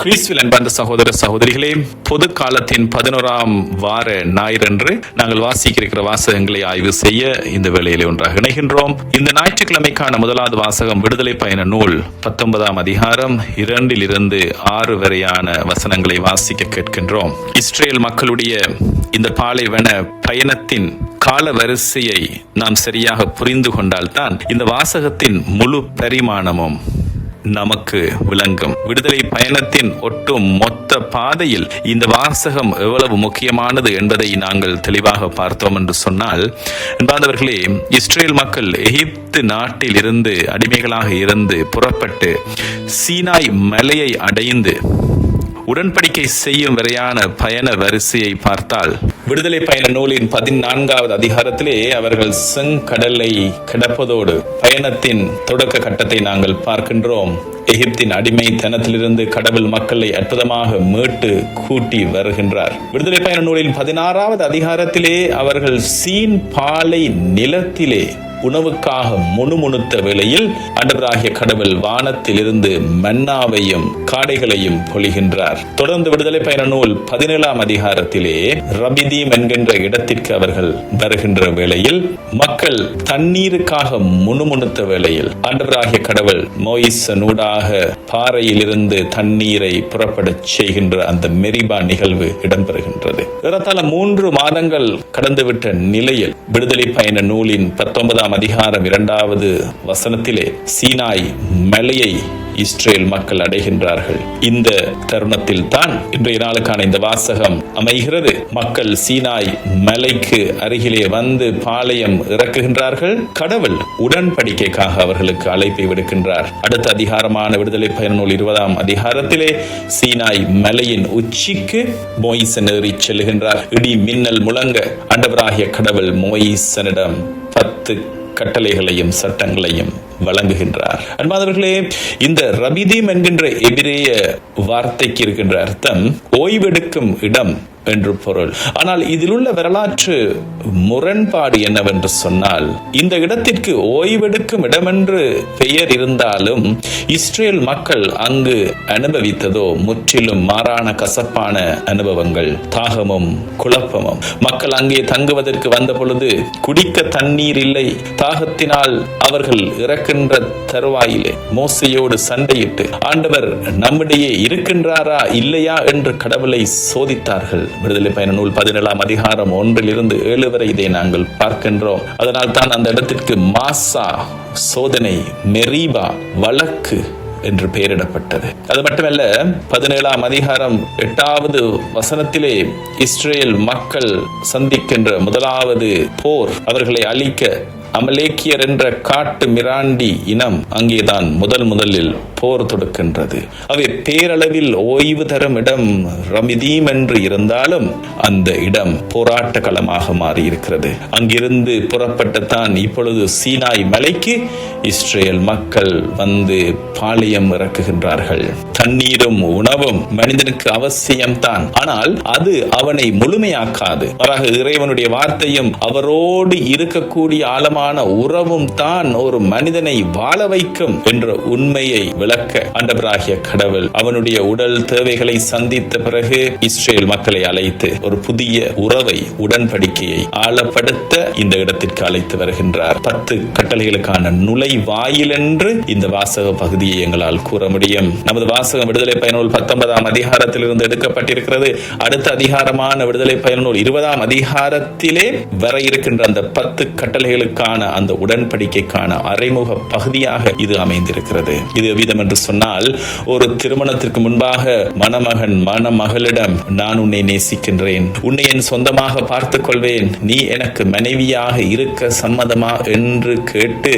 கிறிஸ்துவில் அன்பார்ந்த சகோதர சகோதரிகளே, பொது காலத்தின் 11ஆம் வார ஞாயிறன்று நாங்கள் வாசிக்க இருக்கிற வாசகங்களை ஆய்வு செய்ய இந்த வேளையிலே ஒன்றாக இணைகின்றோம். இந்த ஞாயிற்றுக்கிழமைக்கான முதலாவது வாசகம் விடுதலை பயண நூல் 19ஆம் அதிகாரம் 2 - 6 வரையான வசனங்களை வாசிக்க கேட்கின்றோம். இஸ்ரேல் மக்களுடைய இந்த பாலைவன பயணத்தின் கால வரிசையை நாம் சரியாக புரிந்து கொண்டால்தான் இந்த வாசகத்தின் முழு பரிமாணமும் நமக்கு விளங்கும். விடுதலை பயணத்தின் ஒட்டும் மொத்த பாதையில் இந்த வாசகம் எவ்வளவு முக்கியமானது என்பதை நாங்கள் தெளிவாக பார்த்தோம் என்று சொன்னால், என்பாதவர்களே, இஸ்ரேல் மக்கள் எகிப்து நாட்டில் இருந்து அடிமைகளாக இருந்து புறப்பட்டு சீனாய் மலையை அடைந்து உடன்படிக்கை செய்யும் வரையான பயண வரிசையை பார்த்தால், விடுதலை பயண நூலின் 14வது அதிகாரத்திலே அவர்கள் செங்கடலை கடப்பதோடு பயணத்தின் தொடக்க கட்டத்தை நாங்கள் பார்க்கின்றோம். எகிப்தின் அடிமைத்தனத்திலிருந்து கடவுள் மக்களை அற்புதமாக மீட்டு கூட்டி வருகின்றார். விடுதலை பயண நூலின் 16வது அதிகாரத்திலே அவர்கள் சீன் பாலை நிலத்திலே உணவுக்காக முணுமுணுத்த வேளையில் ஆண்டவராகிய கடவுள் வானத்தில் இருந்து மன்னாவையும் காடைகளையும் பொழிகின்றார். தொடர்ந்து விடுதலை பயண நூல் 17ஆம் அதிகாரத்திலே ரபிதீம் என்கின்ற இடத்திற்கு அவர்கள் வருகின்ற வேளையில் மக்கள் தண்ணீருக்காக முணுமுணுத்த வேளையில் ஆண்டவராகிய கடவுள் மோயிசனூடாக பாறையில் இருந்து தண்ணீரை புறப்படச் செய்கின்ற அந்த மெரிபா நிகழ்வு இடம்பெறுகின்றது. ஏறத்தாழ 3 மாதங்கள் கடந்துவிட்ட நிலையில் விடுதலை பயண நூலின் 19ஆம் அதிகாரம் 2வது வசனத்திலே சீனாய் மலையை இஸ்ரேல் மக்கள் அடைகின்றார்கள். இந்த தருணத்தில் தான் இன்றைய நாளுக்கான இந்த வாசகம் அமைகிறது. மக்கள் சீனாய் மலைக்கு அருகிலே வந்து பாளையம் இறக்குகின்றார்கள். கடவுள் உடன்படிக்கைக்காக அவர்களுக்கு அழைப்பை விடுக்கின்றார். அடுத்த அதிகாரமான விடுதலை பயண நூல் 20ஆம் அதிகாரத்திலே சீனாய் மலையின் உச்சிக்கு மோயிசன் ஏறி செல்லுகின்றார். இடி மின்னல் முழங்க ஆண்டவராகிய கடவுள் மோயிசனிடம் 10 கட்டளைகளையும் சட்டங்களையும் வழங்குகின்றார். அன்பானவர்களே, இந்த ரபிதீம் என்கின்ற எபிரேய வார்த்தைக்கு இருக்கின்ற அர்த்தம் ஓய்வெடுக்கும் இடம் என்று பொருள். ஆனால் இதில் உள்ள வரலாற்று முரண்பாடு என்னவென்று சொன்னால், இந்த இடத்திற்கு ஓய்வெடுக்கும் இடமென்று பெயர் இருந்தாலும் இஸ்ரேல் மக்கள் அங்கு அனுபவித்ததோ முற்றிலும் மாறான கசப்பான அனுபவங்கள், தாகமும் குழப்பமும். மக்கள் அங்கே தங்குவதற்கு வந்த பொழுது குடிக்க தண்ணீர் இல்லை. தாகத்தினால் அவர்கள் இறக்கின்ற தருவாயிலே மோசையோடு சண்டையிட்டு ஆண்டவர் நம்மிடையே இருக்கின்றாரா இல்லையா என்று கடவுளை சோதித்தார்கள். விடுதலை பயண நூல் 17ஆம் அதிகாரம் 1 - 7 வரை இதை நாங்கள் பார்க்கின்றோம். அதனால் தான் அந்த இடத்திற்கு மாசா சோதனை, மெரிபா வழக்கு என்று பெயரிடப்பட்டது. அது மட்டுமல்ல, 17ஆம் அதிகாரம் 8வது வசனத்திலே இஸ்ரேல் மக்கள் சந்திக்கின்ற முதலாவது போர், அவர்களை அழிக்க அமலேக்கியர் என்ற காட்டு மிராண்டி இனம் அங்கேதான் முதலில் போர் தொடுக்கின்றது. அவை பேரளவில் ஓய்வு தரும் இடம் ரமிதீம் என்று இருந்தாலும் அந்த இடம் போராட்ட களமாக மாறி இருக்கிறது. அங்கிருந்து புறப்பட்டுத்தான் இப்பொழுது சீனாய் மலைக்கு இஸ்ரேல் மக்கள் வந்து பாளையம் இறக்குகின்றார்கள். தண்ணீரும் உணவும் மனிதனுக்கு அவசியம்தான், ஆனால் அது அவனை முழுமையாக்காது. மாறாக இறைவனுடைய வார்த்தையும் அவரோடு இருக்கக்கூடிய ஆழமான உறவும் தான் ஒரு மனிதனை வாழ வைக்கும் என்ற உண்மையை விளக்க ஆண்டவராகிய கடவுள் அவனுடைய உடல் தேவைகளை சந்தித்த பிறகு இஸ்ரேல் மக்களை அழைத்து ஒரு புதிய உறவை, உடன்படிக்கையை ஆழப்படுத்த இந்த இடத்திற்கு அழைத்து வருகின்றார். 10 கட்டளைகளுக்கான நுழைவாயில் என்று இந்த வாசக பகுதியை எங்களால் கூற முடியும். நமது வாசகம் விடுதலை பயண நூல் 19ஆம் அதிகாரத்திலிருந்து எடுக்கப்பட்டிருக்கிறது. அடுத்த அதிகாரமான விடுதலை பயண நூல் 20ஆம் அதிகாரத்திலே வர இருக்கின்ற அந்த 10 கட்டளைகளுக்கான அந்த உடன்படிக்கைக்கான அறைமுக பகுதியாக இது அமைந்திருக்கிறது. இது விதம் என்று சொன்னால், ஒரு திருமணத்திற்கு முன்பாக மணமகன் மணமகளிடம் நான் உன்னை நேசிக்கின்றேன், உன்னை என் சொந்தமாக பார்த்துக் கொள்வேன், நீ எனக்கு மனைவியாக இருக்க சம்மதமா என்று கேட்டு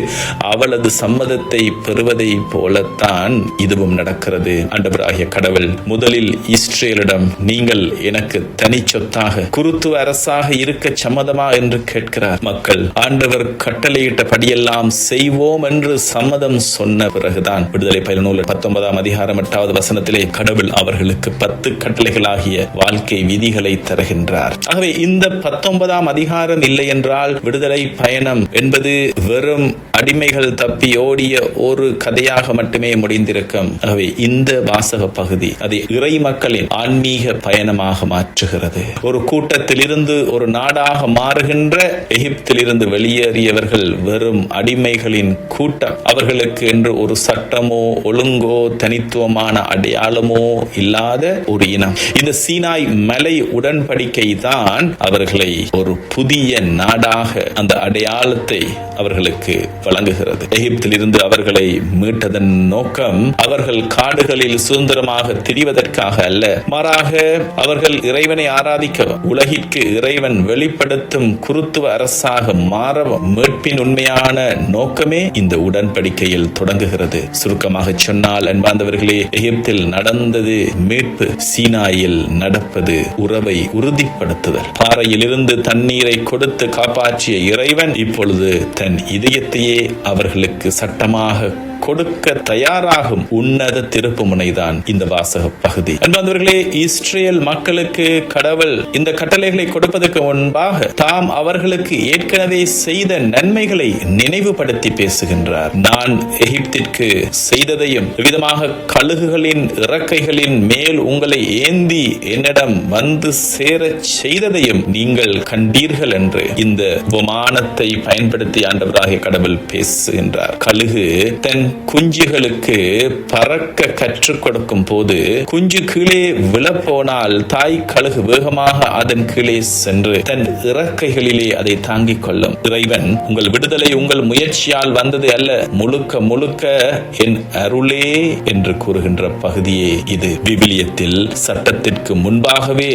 அவளது சம்மதத்தை பெறுவதை போலத்தான் இதுவும் நடக்கிறது. ஆண்டவராகிய கடவுள் முதலில் இஸ்ரேலிடம் நீங்கள் எனக்கு தனி சொத்தாக குருத்துவ அரசாக இருக்க சம்மதமா என்று கேட்கிறார். மக்கள் ஆண்டவர் கட்டளையிட்டபடியெல்லாம் செய்வோம் என்று சம்மதம் சொன்ன பிறகுதான் விடுதலை பயணநூல் 19ஆம் அதிகாரம் 8வது வசனத்திலே கடவுள் அவர்களுக்கு 10 கட்டளைகளாகிய வாழ்க்கை விதிகளை தருகின்றார். ஆகவே இந்த 19ஆம் அதிகாரம் இல்லை என்றால் விடுதலை பயணம் என்பது வெறும் அடிமைகள் தப்பி ஓடிய ஒரு கதையாக மட்டுமே முடிந்திருக்கும். ஆகவே இந்த வாசக பகுதி அதை இறை மக்களின் ஆன்மீக பயணமாக மாற்றுகிறது. ஒரு கூட்டத்திலிருந்து ஒரு நாடாக மாறுகின்ற எகிப்திலிருந்து வெளியேறியவர்கள் வெறும் அடிமைகளின் கூட்டம். அவர்களுக்கு என்று ஒரு சட்டமோ ஒழுங்கோ தனித்துவமான அடையாளமோ இல்லாத ஒரு இனம். இந்த சீனாய் மலை உடன்படிக்கை தான் அவர்களை ஒரு புதிய நாடாக அந்த அடையாளத்தை அவர்களுக்கு வழங்குகிறது. எகிப்திலிருந்து அவர்களை மீட்டதன் நோக்கம் அவர்கள் காடுகளில் சுதந்திரமாக திரிவதற்காக அல்ல, மாறாக அவர்கள் இறைவனை ஆராதிக்க உலகிற்கு இறைவன் வெளிப்படுத்தும் குருத்துவ அரசாக மாறவும் மீட்பின் உண்மையான நோக்கமே இந்த உடன்படிக்கையில் தொடங்குகிறது. சுருக்கமாக சொன்னால் அன்பார்ந்தவர்களே, எகிப்தில் நடந்தது மீட்பு, சீனாயில் நடப்பது உறவை உறுதிப்படுத்துதல். பாறையில் இருந்து தண்ணீரை கொடுத்து காப்பாற்றிய இறைவன் இப்பொழுது தன் இதயத்தையே அவர்களுக்கு சட்டமாக கொடுக்க தயாராகும் உன்னத திருப்பு முனைதான் இந்த வாசக பகுதி. அன்பார்ந்தவர்களே, இஸ்ரேல் மக்களுக்கு கடவுள் இந்த கட்டளைகளை கொடுப்பதற்கு முன்பாக தாம் அவர்களுக்கு ஏற்கனவே செய்த நன்மைகளை நினைவுபடுத்தி பேசுகின்றார். நான் எகிப்திற்கு செய்ததையும் விதமாக கழுகுகளின் இறக்கைகளின் மேல் உங்களை ஏந்தி என்னிடம் வந்து சேர செய்ததையும் நீங்கள் கண்டீர்கள் என்று இந்த உபமானத்தை பயன்படுத்தி ஆண்டவராகிய கடவுள் பேசுகின்றார். கழுகு தன் குஞ்சுகளுக்கு பறக்க கற்றுக் கொடுக்கும் போது குஞ்சு கீழே விழப்போனால் தாய் கழுகு வேகமாக அதன் கீழே சென்று தன் இறக்கைகளிலே அதை தாங்கிக் கொள்ளும். இறைவன் உங்கள் விடுதலை உங்கள் முயற்சியால் வந்தது அல்ல, முழுக்க முழுக்க என் அருளே என்று கூறுகின்ற பகுதியே இது. விவிலியத்தில் சட்டத்திற்கு முன்பாகவே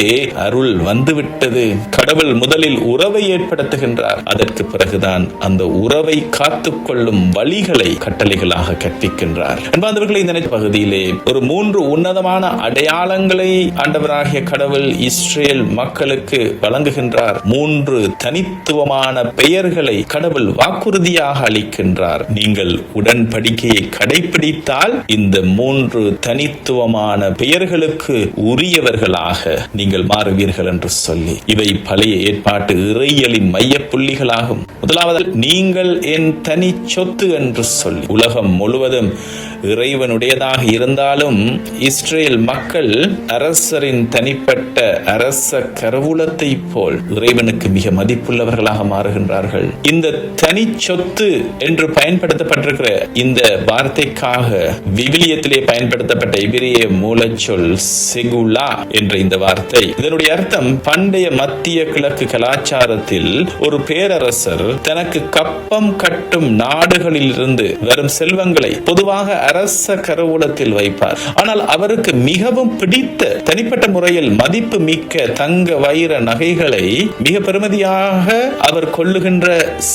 அருள் வந்துவிட்டது. கடவுள் முதலில் உறவை ஏற்படுத்துகின்றார், அதற்கு பிறகுதான் அந்த உறவை காத்துக்கொள்ளும் வழிகளை கட்டளைகளாக கற்பிக்கின்றார். அன்பார்ந்தவர்களே, இந்த பகுதியிலே ஒரு 3 உன்னதமான அடையாளங்களை ஆண்டவராகிய கடவுள் இஸ்ரேல் மக்களுக்கு வழங்குகின்றார். 3 தனித்துவமான பெயர்களை கடவுள் வாக்குறுதியாக அளிக்கின்றார். நீங்கள் உடன்படிக்கையை கடைபிடித்தால் இந்த 3 தனித்துவமான பெயர்களுக்கு உரியவர்களாக நீங்கள் மாறுவீர்கள் என்று சொல்லி, இவை பழைய ஏற்பாட்டு இறையியலின் மைய புள்ளிகளாகும். முதலாவது, நீங்கள் என் தனி சொத்து என்று சொல்லி. உலகம் முழுவதும் இறைவனுடையதாக இருந்தாலும் இஸ்ரேல் மக்கள் அரசரின் தனிப்பட்ட அரச கருவூலத்தை போல் இறைவனுக்கு மிக மதிப்புள்ளவர்களாக மாறுகின்றார்கள். இந்த தனி சொத்து என்று பயன்படுத்தப்பட்டிருக்கிற இந்த வார்த்தைக்காக விவிலியத்திலே பயன்படுத்தப்பட்ட எபிரேய மூலச்சொல் செகுலா என்ற இந்த வார்த்தை, இதனுடைய அர்த்தம் பண்டைய மத்திய கிழக்கு கலாச்சாரத்தில் ஒரு பேரரசர் தனக்கு கப்பம் கட்டும் நாடுகளில் இருந்து வரும் செல்வங்களை பொதுவாக அரச கருவூலத்தில் வைப்பார். ஆனால் அவருக்கு மிகவும் பிடித்த தனிப்பட்ட முறையில் மதிப்பு மிக்க தங்க வைர நகைகளை மிக பெருமதியாக அவர் கொள்ளுகின்ற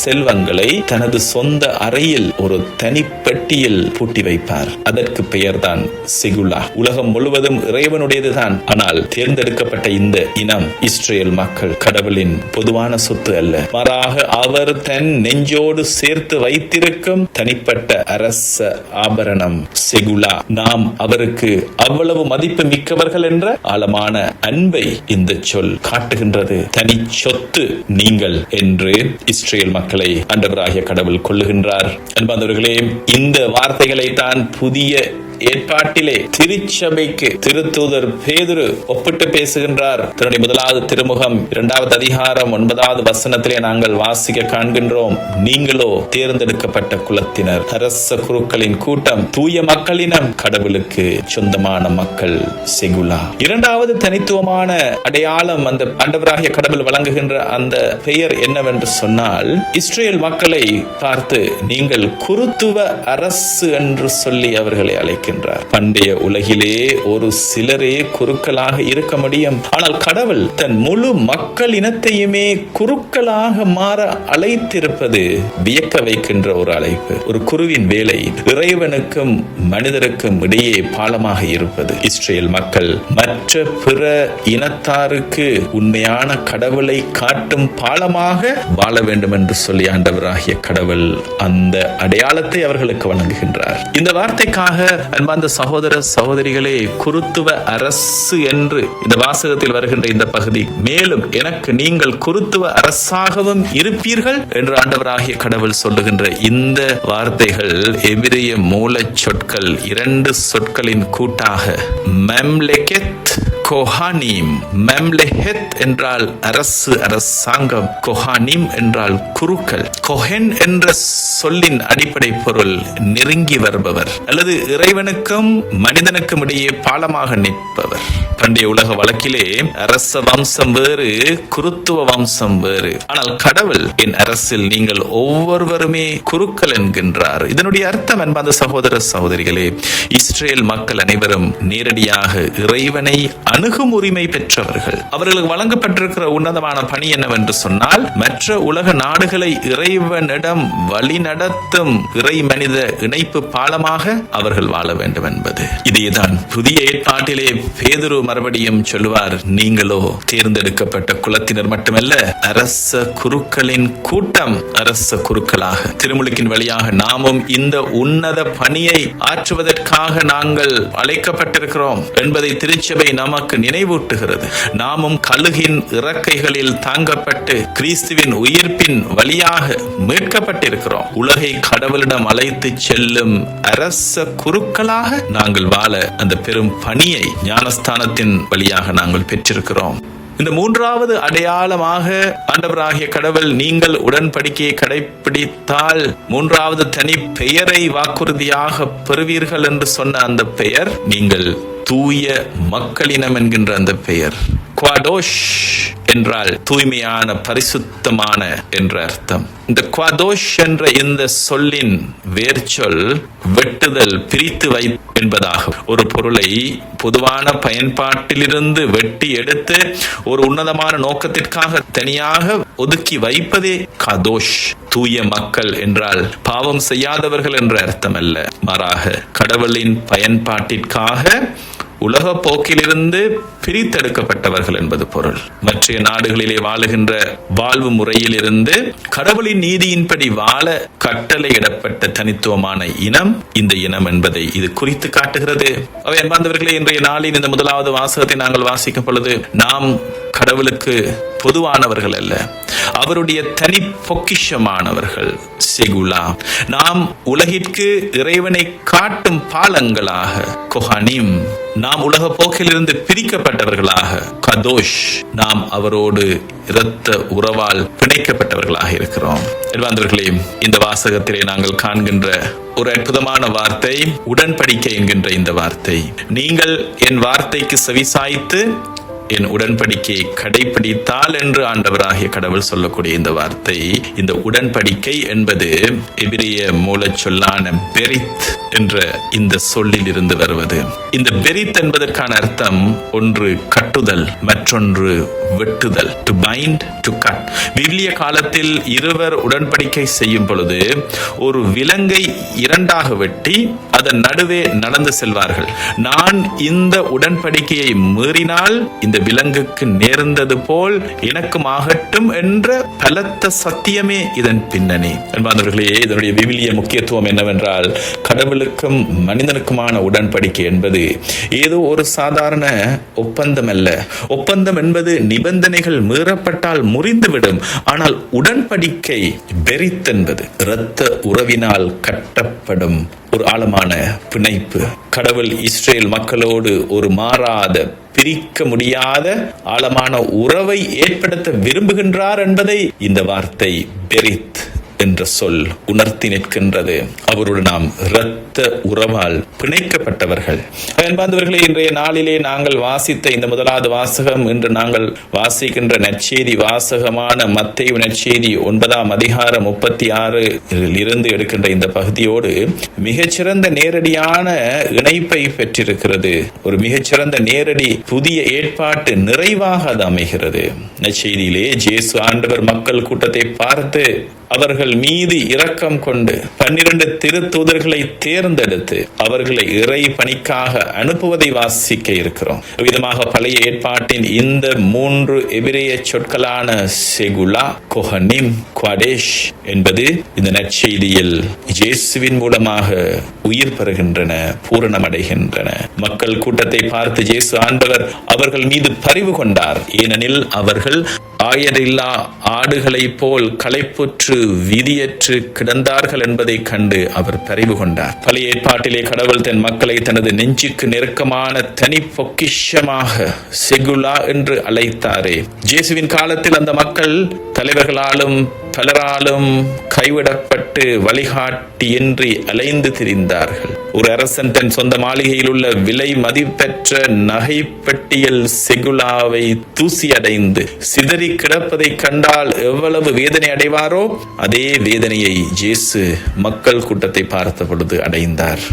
செல்வங்களை தனது சொந்த அறையில் ஒரு தனி பெட்டியில் பூட்டி வைப்பார். அதற்கு பெயர்தான் செகுலா. உலகம் முழுவதும் இறைவனுடையதுதான், ஆனால் தேர்ந்தெடுக்கப்பட்ட இந்த இனம் இஸ்ரேல் மக்கள் கடவுளின் பொதுவான சொத்து அல்ல, மாறாக அவர் தன் நெஞ்சோடு சேர்த்து வைத்திருக்கும் தனிப்பட்ட அரச ஆபரணம் செகுலா. நாம் அவருக்கு அவ்வளவு மதிப்பு மிக்கவர்கள் என்ற ஆழமான அன்பை இந்த சொல் காட்டுகின்றது. தனி சொத்து நீங்கள் என்று இஸ்ரேல் மக்களை ஆண்டவராகிய கடவுள் கொள்ளுகின்றார். அன்பார்ந்தவர்களே, இந்த வார்த்தைகளை தான் புதிய ஏற்பாட்டிலே திருச்சபைக்கு திருத்தூதர் பேதுரு ஒப்பிட்டு பேசுகின்றார். தன்னுடைய 1வது திருமுகம் 2வது அதிகாரம் 9வது வசனத்திலே நாங்கள் வாசிக்க காண்கின்றோம், நீங்களோ தேர்ந்தெடுக்கப்பட்ட குலத்தினர், அரச குருக்களின் கூட்டம், தூய மக்களினம், கடவுளுக்கு சொந்தமான மக்கள் செகுலா. 2வது தனித்துவமான அடையாளம் அந்த ஆண்டவராகிய கடவுள் வழங்குகின்ற அந்த பெயர் என்னவென்று சொன்னால், இஸ்ரேல் மக்களை பார்த்து நீங்கள் குருத்துவ அரசு என்று சொல்லி அவர்களை அழைக்க வைக்கின்றார். பண்டைய உலகிலே ஒரு சிலரே குருக்களாக இருக்க முடியும். ஆனால் கடவுள் தன் முழு மக்கள் இனத்தையுமே குருக்களாக மாற அழைத்திருப்பது வியக்க வைக்கின்ற ஒரு அழைப்பு. ஒரு குருவின் வேலை இறைவனுக்கும் மனிதருக்கும் இடையே பாலமாக இருப்பது. இஸ்ரேல் மக்கள் மற்ற பிற இனத்தாருக்கு உண்மையான கடவுளை காட்டும் பாலமாக வாழ வேண்டும் என்று சொல்லி ஆண்டவராகிய கடவுள் அந்த அடையாளத்தை அவர்களுக்கு வழங்குகின்றார். இந்த வார்த்தைக்காக அன்பார்ந்த சகோதர சகோதரிகளே, குருத்துவ அரசு என்று இந்த வாசகத்தில் வருகின்ற இந்த பகுதி, மேலும் எனக்கு நீங்கள் குருத்துவ அரசாகவும் இருப்பீர்கள் என்று ஆண்டவராகிய கடவுள் சொல்லுகின்ற இந்த வார்த்தைகள் எபிரேய மூலச் சொற்கள், 2 சொற்களின் கூட்டாக மெம்லெகெத் கோஹானிம். மெம்லெஹெத் என்றால் அரசு, அரசாங்கம். கோஹானிம் என்றால் குருக்கள். கோஹென் என்ற சொல்லின் அடிப்படை பொருள் நெருங்கி வருபவர் அல்லது இறைவனுக்கும் மனிதனுக்கும் இடையே பாலமாக நிற்பவர். பண்டைய உலக வழக்கிலே அரச வம்சம் வேறு, குருத்துவ வம்சம் வேறு. ஆனால் கடவுள் என் அரசில் நீங்கள் ஒவ்வொருவருமே குருக்கள் என்கின்றார். இதனுடைய அர்த்தம் அன்பார்ந்த சகோதர சகோதரிகளே, இஸ்ரேல் மக்கள் அனைவரும் நேரடியாக இறைவனை அணுகும் உரிமை பெற்றவர்கள். அவர்களுக்கு வழங்கப்பட்டிருக்கிற உன்னதமான பணி என்னவென்று சொன்னால், மற்ற உலக நாடுகளை இறைவனிடம் வழிநடத்தும் இறை மனித இணைப்பு பாலமாக அவர்கள் வாழ வேண்டும் என்பது. இதேதான் புதிய ஏற்பாட்டிலே பேதுரு மறுபடியும் சொல்லுவார், நீங்களோ தேர்ந்தெடுக்கப்பட்ட குலத்தினர் மட்டுமல்ல, அரச குருக்களின் கூட்டம். அரச குருக்களாக திருமுழுக்கின் வழியாக நாமும் இந்த உன்னத பணியை ஆற்றுவதற்காக நாங்கள் அழைக்கப்பட்டிருக்கிறோம் என்பதை திருச்சபை நமக்கு நினைவூட்டுகிறது. நாமும் கழுகின் இறக்கைகளில் தாங்கப்பட்டு கிறிஸ்துவின் உயிர்ப்பின் வழியாக மீட்கப்பட்டிருக்கிறோம். உலகை கடவுளிடம் அழைத்து செல்லும் அரச குருக்களாக நாங்கள் வாழ அந்த பெரும் பணியை ஞானஸ்தானத்தின் வழியாக நாங்கள் பெற்றிருக்கிறோம். இந்த 3வது அடையாளமாக ஆண்டவராகிய கடவுள் நீங்கள் உடன்படிக்கையை கடைபிடித்தால் 3வது தனி பெயரை வாக்குறுதியாக பெறுவீர்கள் என்று சொன்ன அந்த பெயர், நீங்கள் தூய மக்களினம் என்கின்ற அந்த பெயர். குவாடோஷ் என்றால் தூய்மையான, பரிசுத்தமான என்ற அர்த்தம். இந்த குவாடோஷ் என்ற இந்த சொல்லின் வேர்ச்சொல் வெட்டுதல், பிரித்து வை என்பதாகும். ஒரு பொருளை பொதுவான பயன்பாட்டிலிருந்து வெட்டி எடுத்து ஒரு உன்னதமான நோக்கத்திற்காக தனியாக ஒதுக்கி வைப்பதே காதோஷ். தூய மக்கள் என்றால் பாவம் செய்யாதவர்கள் என்ற அர்த்தம் அல்ல, மாறாக கடவுளின் பயன்பாட்டிற்காக உலக போக்கிலிருந்து பிரித்தெடுக்கப்பட்டவர்கள் என்பது பொருள். மற்ற நாடுகளிலே வாழுகின்ற வாழ்வு முறையில் இருந்து கடவுளின் நீதியின்படி வாழ கட்டளையிடப்பட்ட தனித்துவமான இனம் இந்த இனம் என்பதை இது குறித்து காட்டுகிறது. அவை அன்பார்ந்தவர்களே, இன்றைய நாளின் இந்த 1வது வாசகத்தை நாங்கள் வாசிக்கும் பொழுது நாம் கடவுளுக்கு பொதுவானவர்கள் அல்ல, அவருடைய தனி பொக்கிஷமானவர்கள். செகுலா, நாம் உலகிற்கு இறைவனை காட்டும் பாலங்களாக. கொஹானிம், நாம் உலக போக்கிலிருந்து பிரிக்கப்பட்டவர்களாக. கதோஷ், நாம் அவரோடு இரத்த உறவால் பிணைக்கப்பட்டவர்களாக இருக்கிறோம். அன்பார்ந்தவர்களே, இந்த வாசகத்திலே நாங்கள் காண்கின்ற ஒரு அற்புதமான வார்த்தை உடன்படிக்கை என்கின்ற இந்த வார்த்தை. நீங்கள் என் வார்த்தைக்கு செவிசாய்த்து என் உடன்படிக்கையை கடைபிடித்தால் என்று ஆண்டவராகிய கடவுள் சொல்லக்கூடிய இந்த வார்த்தை, இந்த உடன்படிக்கை என்பது எபிரேய மூலச் சொல்லான பெரித் என்ற இந்த சொல்லில் இருந்து வருவது. இந்த பெரித் என்பதற்கான அர்த்தம் ஒன்று கட்டுதல், மற்றொன்று வெட்டுதல். To bind, to cut. விவிலிய காலத்தில் இருவர் உடன்படிக்கை செய்யும் பொழுது ஒரு விலங்கை 2ஆக வெட்டி அதன் நடுவே நடந்து செல்வார்கள். நான் இந்த உடன்படிக்கையை மீறினால் இந்த விலங்குக்கு நேர்ந்தது போல் எனக்கும் ஆகட்டும் என்ற பலத்த சத்தியமே இதன் பின்னணி. அன்பார்ந்தவர்களே, இதனுடைய விவிலிய முக்கியத்துவம் என்னவென்றால், கடவுளுக்கும் மனிதனுக்குமான உடன்படிக்கை என்பது ஏதோ ஒரு சாதாரண ஒப்பந்தம் அல்ல. ஒப்பந்தம் என்பது நிபந்தனைகள் மீறப்பட்டால் முறிந்துவிடும். ஆனால் உடன்படிக்கை பெரித் என்பது இரத்த உறவினால் கட்டப்படும் ஒரு ஆழமான பிணைப்பு. கடவுள் இஸ்ரேல் மக்களோடு ஒரு மாறாத, பிரிக்க முடியாத ஆழமான உறவை ஏற்படுத்த விரும்புகின்றார் என்பதை இந்த வார்த்தை பெரித் என்ற சொல் உணர்த்தி நிற்கின்றது. அவரோடு நாம் இரத்த உறவால் பிணைக்கப்பட்டவர்கள். அன்பார்ந்தவர்களே, இன்றைய நாளிலே நாங்கள் வாசித்த இந்த முதலாவது வாசகம், இன்று நாங்கள் வாசிக்கின்ற நற்செய்தி வாசகமான மத்தேயு நற்செய்தி 9ஆம் அதிகாரம் 36 இருந்து எடுக்கின்ற இந்த பகுதியோடு மிகச்சிறந்த நேரடியான இணைப்பை பெற்றிருக்கிறது. ஒரு மிகச்சிறந்த நேரடி புதிய ஏற்பாட்டு நிறைவாக அது அமைகிறது. நற்செய்தியிலே இயேசு ஆண்டவர் மக்கள் கூட்டத்தை பார்த்து அவர்கள் மீது இரக்கம் கொண்டு 12 திருத்தூதர்களை தேர்ந்தெடுத்து அவர்களை இறை பணிக்காக அனுப்புவதை வாசிக்க இருக்கிறோம். விதமாக பழைய ஏற்பாட்டின் இந்த 3 எபிரேய சொற்களான செகுலா, கொஹனிம், குவாடேஷ் என்பது இந்த நற்செய்தியில் இயேசுவின் மூலமாக உயிர் பெறுகின்றன, பூரணமடைகின்றன. மக்கள் கூட்டத்தை பார்த்து இயேசு ஆண்டவர் அவர்கள் மீது பரிவு கொண்டார். ஏனெனில் அவர்கள் ஆயரில்லா ஆடுகளை போல் களைப்புற்று விதியற்று கிடந்தார்கள் என்பதை கண்டு அவர் பரிவு கொண்டார். பழைய ஏற்பாட்டிலே கடவுள் தன் மக்களை தனது நெஞ்சுக்கு நெருக்கமான தனி பொக்கிஷமாக செகுலா என்று அழைத்தாரே. இயேசுவின் காலத்தில் அந்த மக்கள் தலைவர்களாலும் பலராலும் கைவிடப்பட்டு வழிகாட்டியின்றி அலைந்து திரிந்தார்கள். ஒரு அரசன் தன் சொந்த மாளிகையில் உள்ள விலை மதிப்பெற்ற நகைப்பட்டியல் செகுலாவை தூசி அடைந்து சிதறி கிடப்பதை கண்டால் எவ்வளவு வேதனை அடைவாரோ அதே வேதனையை இயேசு மக்கள் கூட்டத்தை பார்த்த பொழுது அடைந்தார்.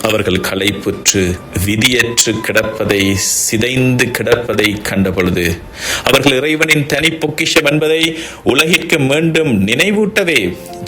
அவர்கள் களைப்புற்று விதியற்று கிடப்பதை, சிதைந்து கிடப்பதை கண்ட பொழுது அவர்கள் இறைவனின் தனி பொக்கிஷம் என்பதை உலகிற்கு மீண்டும் நினைவூட்டவே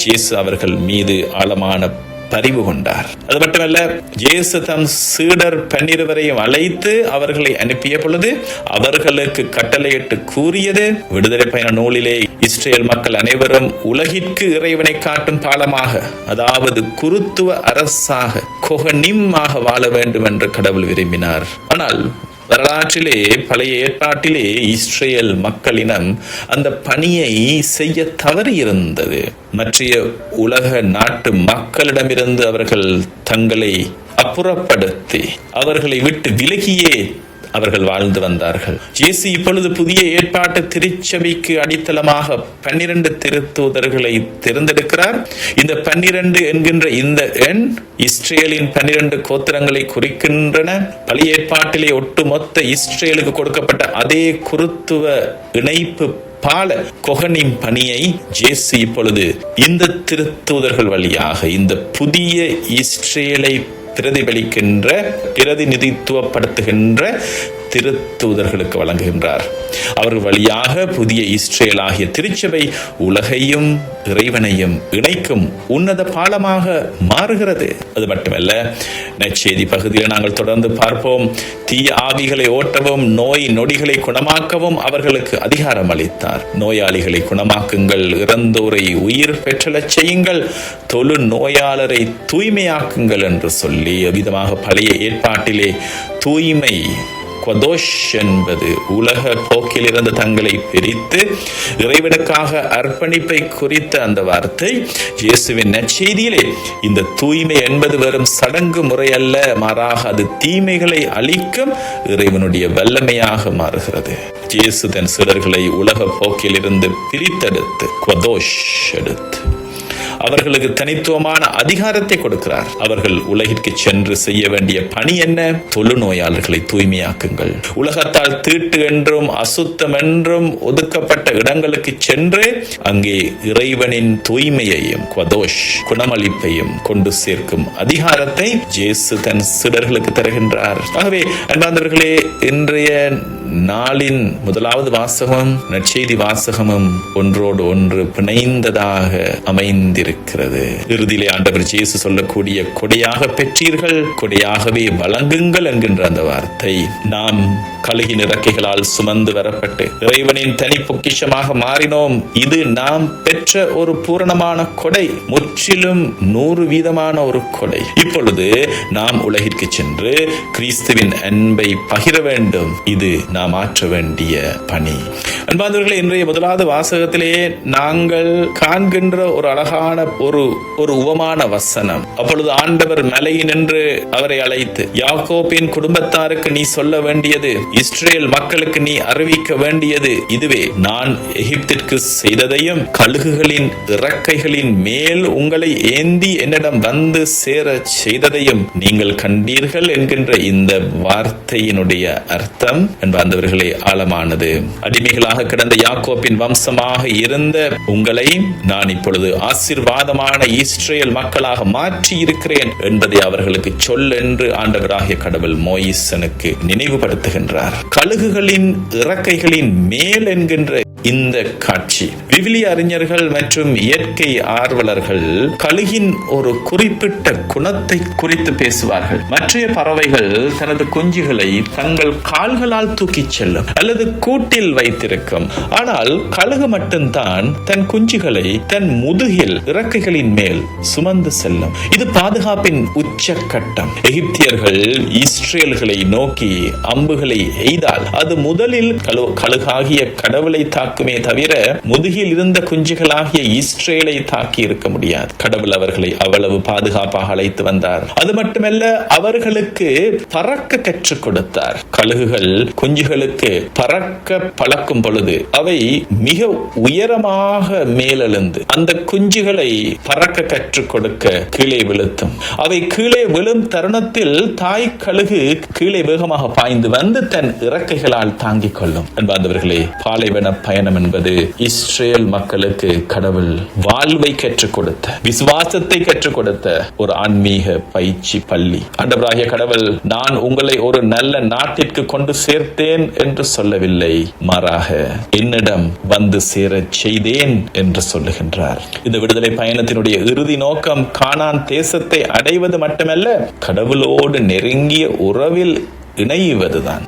இயேசு அவர்கள் மீது ஆழமான பரிவு கொண்டார். அது மட்டுமல்ல, இயேசு தம் சீடர் 12 அழைத்து அவர்களை அனுப்பிய பொழுது அவர்களுக்கு கட்டளையிட்டு கூறியது, விடுதலை பயண நூலிலே இஸ்ரேல் மக்கள் அனைவரும் உலகிற்கு இறைவனை காட்டும் பாலமாக, அதாவது குருத்துவ அரசாக, கொஹனிம்மாக வாழ வேண்டும் என்று கடவுள் விரும்பினார். ஆனால் வரலாற்றிலே பழைய ஏற்பாட்டிலே இஸ்ரேல் மக்களினம் அந்த பணியை செய்ய தவறியிருந்தது. மற்ற உலக நாட்டு மக்களிடமிருந்து அவர்கள் தங்களை அப்புறப்படுத்தி அவர்களை விட்டு விலகியே அவர்கள் வாழ்ந்து வந்தார்கள். இயேசு இப்பொழுது புதிய ஏற்பாட்டு திருச்சபைக்கு அடித்தளமாக 12 திருத்தூதர்களை தேர்ந்தெடுக்கிறார். இந்த 12 என்கின்ற இந்த எண் இஸ்ரேலின் 12 கோத்திரங்களை குறிக்கின்றன. பழைய ஏற்பாட்டிலே ஒட்டுமொத்த இஸ்ரேலுக்கு கொடுக்கப்பட்ட அதே குருத்துவ இணைப்பு பால கொஹனிம் பணியை இயேசு இப்பொழுது இந்த திருத்தூதர்கள் வழியாக இந்த புதிய இஸ்ரேலை பிரதிபலிக்கின்ற, பிரதிநிதித்துவப்படுத்துகின்ற திருத்தூதர்களுக்கு வழங்குகின்றார். அவர்கள் வழியாக புதிய இஸ்ரேல் ஆகிய திருச்சபை உலகையும் இறைவனையும் இணைக்கும் உன்னத பாலமாக மாறுகிறது. அது மட்டுமல்ல, நற்செய்தி பகுதியில் நாங்கள் தொடர்ந்து பார்ப்போம். தீய ஆவிகளை ஓட்டவும் நோய் நொடிகளை குணமாக்கவும் அவர்களுக்கு அதிகாரம் அளித்தார். நோயாளிகளை குணமாக்குங்கள், இறந்தோரை உயிர் பெற்றலச் செய்யுங்கள், தொழு நோயாளரை தூய்மையாக்குங்கள் என்று சொல்லி விதமாக பழைய ஏற்பாட்டிலே தூய்மை குவதோஷ் என்பது உலக போக்கில் இருந்து தங்களை பிரித்து இறைவனுக்காக அர்ப்பணிப்பை குறித்த அந்த வார்த்தை இயேசுவின் நற்செய்தியிலே இந்த தூய்மை என்பது வெறும் சடங்கு முறை அல்ல, மாறாக அது தீமைகளை அழிக்கும் இறைவனுடைய வல்லமையாக மாறுகிறது. இயேசு தன் சீடர்களை உலக போக்கில் இருந்து பிரித்தெடுத்து குவதோஷ் எடுத்து அவர்களுக்கு தனித்துவமான அதிகாரத்தை கொடுக்கிறார். அவர்கள் உலகிற்கு சென்று செய்ய வேண்டிய பணி என்ன? தொழுநோயாளர்களை தூய்மையாக்குங்கள். உலகத்தால் தீட்டு என்றும் அசுத்தம் என்றும் ஒதுக்கப்பட்ட இடங்களுக்கு சென்று அங்கே இறைவனின் தூய்மையையும் குவதோஷ் குணமளிப்பையும் கொண்டு சேர்க்கும் அதிகாரத்தை இயேசு தன் சீடர்களுக்கு தருகின்றார். ஆகவே அன்பார்ந்தவர்களே, இன்றைய நாளின் முதலாவது வாசகமும் நற்செய்தி வாசகமும் ஒன்றோடு ஒன்று பிணைந்ததாக அமைந்திருக்கிறது. இறுதியிலே ஆண்டவர் இயேசு சொல்லக்கூடிய கொடையாக பெற்றீர்கள், கொடையாகவே வழங்குங்கள் என்கின்ற அந்த வார்த்தை நாம் கழுகின் இறக்கைகளால் சுமந்து வரப்பட்டு இறைவனின் தனி பொக்கிஷமாக மாறினோம். இது நாம் பெற்ற ஒரு பூரணமான கொடை, முற்றிலும் 100% ஒரு கொடை. இப்பொழுது நாம் உலகிற்கு சென்று கிறிஸ்துவின் அன்பை பகிர வேண்டும். இது நாம் ஆற்ற வேண்டிய பணி. அன்பார்ந்தவர்களே, இன்றைய முதலாவது வாசகத்திலே நாங்கள் காண்கின்ற ஒரு அழகான ஒரு உவமான வசனம். அப்பொழுது ஆண்டவர் மலையில் நின்று அவரை அழைத்து, யாக்கோபின் குடும்பத்தாருக்கு நீ சொல்ல வேண்டியது இஸ்ரேல் மக்களுக்கு நீ அறிவிக்க வேண்டியது இதுவே, நான் எகிப்திற்கு செய்ததையும் கழுகுகளின் இறக்கைகளின் மேல் உங்களை ஏந்தி என்னிடம் வந்து சேர செய்ததையும் நீங்கள் கண்டீர்கள் என்கின்ற இந்த வார்த்தையினுடைய அர்த்தம் என்பவர்களே ஆழமானது. அடிமைகளாக கிடந்த யாக்கோப்பின் வம்சமாக இருந்த உங்களை நான் இப்பொழுது ஆசீர்வாதமான இஸ்ரேல் மக்களாக மாற்றி இருக்கிறேன் என்பதை அவர்களுக்கு சொல் என்று ஆண்டவராகிய கடவுள் மோயிசனுக்கு நினைவுபடுத்துகின்றார். கழுகுகளின் இறக்கைகளின் மேல் என்கின்ற இந்த காட்சி விவிலிய அறிஞர்கள் மற்றும் இயற்கை ஆர்வலர்கள் கழுகின் ஒரு குறிப்பிட்ட குணத்தை குறித்து பேசுவார்கள். மற்ற பறவைகள் தனது குஞ்சுகளை தங்கள் கால்களால் தூக்கிச் செல்லும் அல்லது கூட்டில் வைத்திருக்கும். ஆனால் கழுகு மட்டும்தான் தன் குஞ்சுகளை தன் முதுகில் இறக்கைகளின் மேல் சுமந்து செல்லும். இது பாதுகாப்பின் உச்சக்கட்டம். எகிப்தியர்கள் இஸ்ரேல்களை நோக்கி அம்புகளை எய்தால் அது முதலில் கழுகாகிய கடவுளை தாக்குமே தவிர முதுகில் இருந்த குஞ்சுகளாகிய இஸ்ரேலை தாக்கி இருக்க முடியாது. கடவுள் அவர்களை அவ்வளவு பாதுகாப்பாக அழைத்து வந்தார். அது மட்டுமல்ல, அவர்களுக்கு பறக்க கற்றுக் கொடுத்தார். கழுகுகள் குஞ்சுகளுக்கு பறக்க பழக்கும் பொழுது அவை மிக உயரமாக மேலெழுந்து அந்த குஞ்சுகளை பறக்க கற்றுக் கொடுக்க கீழே விழுத்தும். அவை கீழே விழும் தருணத்தில் தாய் கழுகு கீழே வேகமாக பாய்ந்து வந்து தன் இறக்கைகளால் தாங்கிக் கொள்ளும். என்பவர்களே, பாலைவன பயணம் என்பது இஸ்ரேல் மக்களுக்கு கடவுள் வாழ்வை கற்றுக் கொடுத்த, விசுவாசத்தை கற்றுக் கொடுத்த ஒரு ஆன்மீக பயிற்சி பள்ளி. ஆண்டவராகிய கடவுள் நான் உங்களை ஒரு நல்ல நாட்டிற்கு கொண்டு சேர்த்தேன் என்று சொல்லவில்லை, மாறாக என்னிடம் வந்து சேர செய்தேன் என்று சொல்லுகின்றார். இந்த விடுதலை பயணத்தினுடைய இறுதி நோக்கம் கானான் தேசத்தை அடைவது மட்டுமல்ல, கடவுளோடு நெருங்கிய உறவில் இணைவதுதான்.